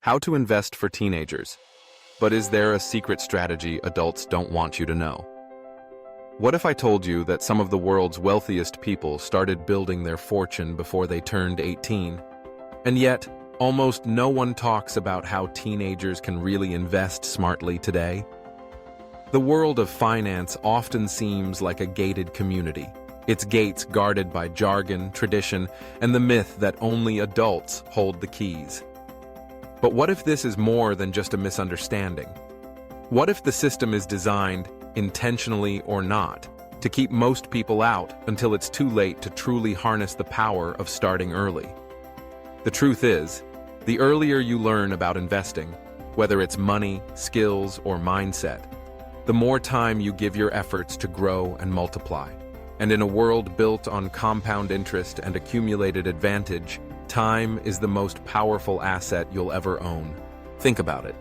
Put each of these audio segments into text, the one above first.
How to invest for teenagers. But is there a secret strategy adults don't want you to know? What if I told you that some of the world's wealthiest people started building their fortune before they turned 18? And yet, almost no one talks about how teenagers can really invest smartly today. The world of finance often seems like a gated community, its gates guarded by jargon, tradition, and the myth that only adults hold the keys. But what if this is more than just a misunderstanding? What if the system is designed, intentionally or not, to keep most people out until it's too late to truly harness the power of starting early? The truth is, the earlier you learn about investing, whether it's money, skills, or mindset, the more time you give your efforts to grow and multiply. And in a world built on compound interest and accumulated advantage, time is the most powerful asset you'll ever own. Think about it.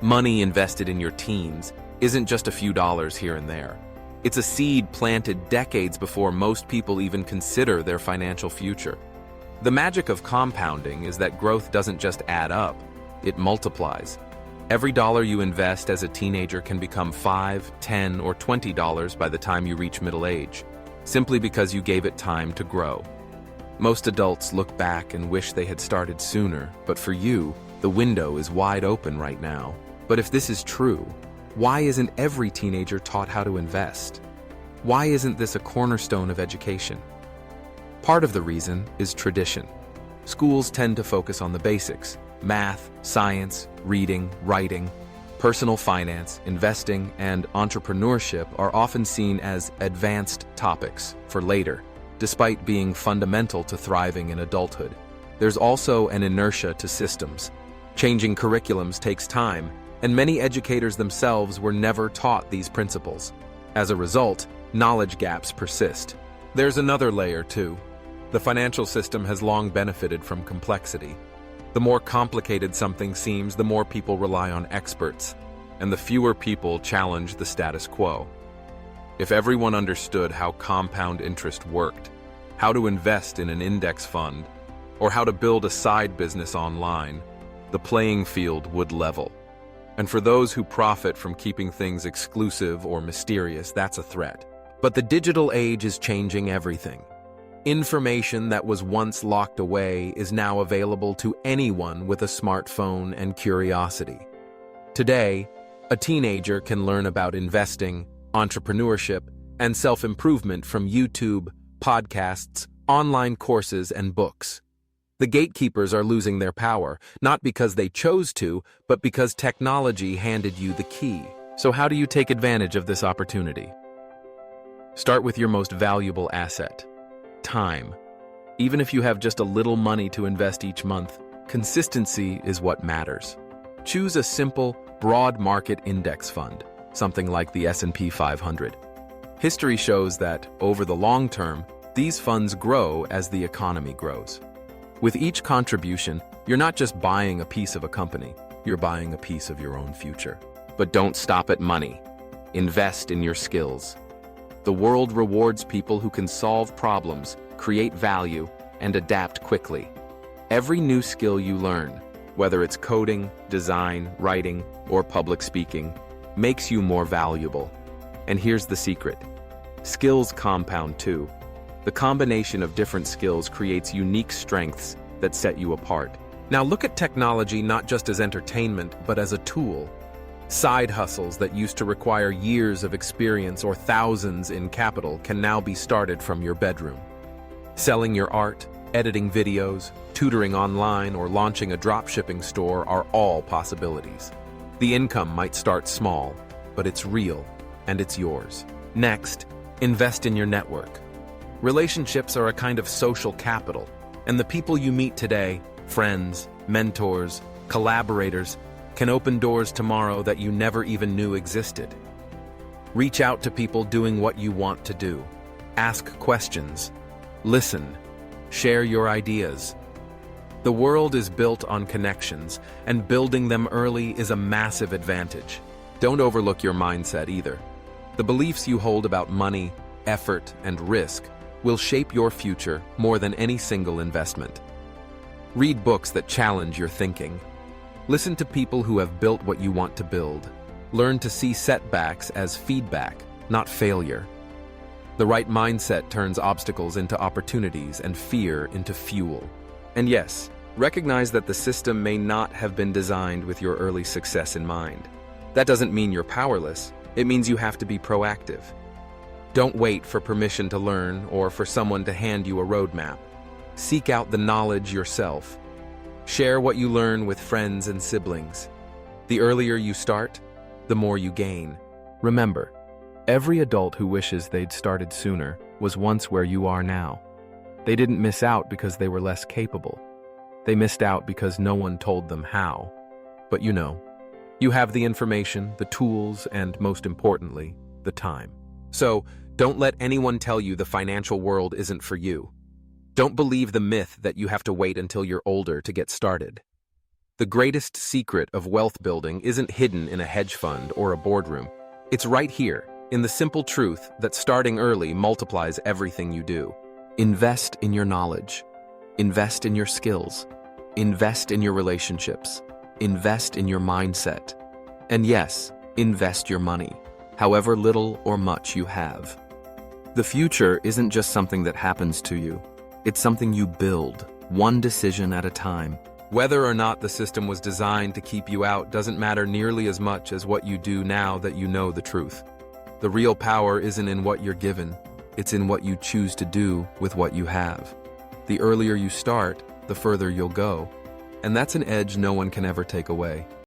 Money invested in your teens isn't just a few dollars here and there. It's a seed planted decades before most people even consider their financial future. The magic of compounding is that growth doesn't just add up, it multiplies. Every dollar you invest as a teenager can become $5, $10, or $20 by the time you reach middle age, simply because you gave it time to grow. Most adults look back and wish they had started sooner, but for you, the window is wide open right now. But if this is true, why isn't every teenager taught how to invest? Why isn't this a cornerstone of education? Part of the reason is tradition. Schools tend to focus on the basics: math, science, reading, writing. Personal finance, investing, and entrepreneurship are often seen as advanced topics for later, despite being fundamental to thriving in adulthood. There's also an inertia to systems. Changing curriculums takes time, and many educators themselves were never taught these principles. As a result, knowledge gaps persist. There's another layer, too. The financial system has long benefited from complexity. The more complicated something seems, the more people rely on experts, and the fewer people challenge the status quo. If everyone understood how compound interest worked, how to invest in an index fund, or how to build a side business online, the playing field would level. And for those who profit from keeping things exclusive or mysterious, that's a threat. But the digital age is changing everything. Information that was once locked away is now available to anyone with a smartphone and curiosity. Today, a teenager can learn about investing, entrepreneurship, and self-improvement from YouTube, podcasts, online courses, and books. The gatekeepers are losing their power, not because they chose to, but because technology handed you the key. So how do you take advantage of this opportunity? Start with your most valuable asset: time. Even if you have just a little money to invest each month, consistency is what matters. Choose a simple, broad market index fund, something like the S&P 500. History shows that, over the long term, these funds grow as the economy grows. With each contribution, you're not just buying a piece of a company, you're buying a piece of your own future. But don't stop at money. Invest in your skills. The world rewards people who can solve problems, create value, and adapt quickly. Every new skill you learn, whether it's coding, design, writing, or public speaking, makes you more valuable. And here's the secret: skills compound too. The combination of different skills creates unique strengths that set you apart. Now look at technology not just as entertainment, but as a tool. Side hustles that used to require years of experience or thousands in capital can now be started from your bedroom. Selling your art, editing videos, tutoring online, or launching a dropshipping store are all possibilities. The income might start small, but it's real, and it's yours. Next, invest in your network. Relationships are a kind of social capital, and the people you meet today, friends, mentors, collaborators, can open doors tomorrow that you never even knew existed. Reach out to people doing what you want to do. Ask questions. Listen. Share your ideas. The world is built on connections, and building them early is a massive advantage. Don't overlook your mindset either. The beliefs you hold about money, effort, and risk will shape your future more than any single investment. Read books that challenge your thinking. Listen to people who have built what you want to build. Learn to see setbacks as feedback, not failure. The right mindset turns obstacles into opportunities and fear into fuel. And yes, recognize that the system may not have been designed with your early success in mind. That doesn't mean you're powerless. It means you have to be proactive. Don't wait for permission to learn or for someone to hand you a roadmap. Seek out the knowledge yourself. Share what you learn with friends and siblings. The earlier you start, the more you gain. Remember, every adult who wishes they'd started sooner was once where you are now. They didn't miss out because they were less capable. They missed out because no one told them how. But you have the information, the tools, and most importantly, the time. So, don't let anyone tell you the financial world isn't for you. Don't believe the myth that you have to wait until you're older to get started. The greatest secret of wealth building isn't hidden in a hedge fund or a boardroom. It's right here, in the simple truth that starting early multiplies everything you do. Invest in your knowledge. Invest in your skills. Invest in your relationships. Invest in your mindset. And yes, invest your money, however little or much you have. The future isn't just something that happens to you. It's something you build, one decision at a time. Whether or not the system was designed to keep you out doesn't matter nearly as much as what you do now that you know the truth. The real power isn't in what you're given, it's in what you choose to do with what you have. The earlier you start, the further you'll go. And that's an edge no one can ever take away.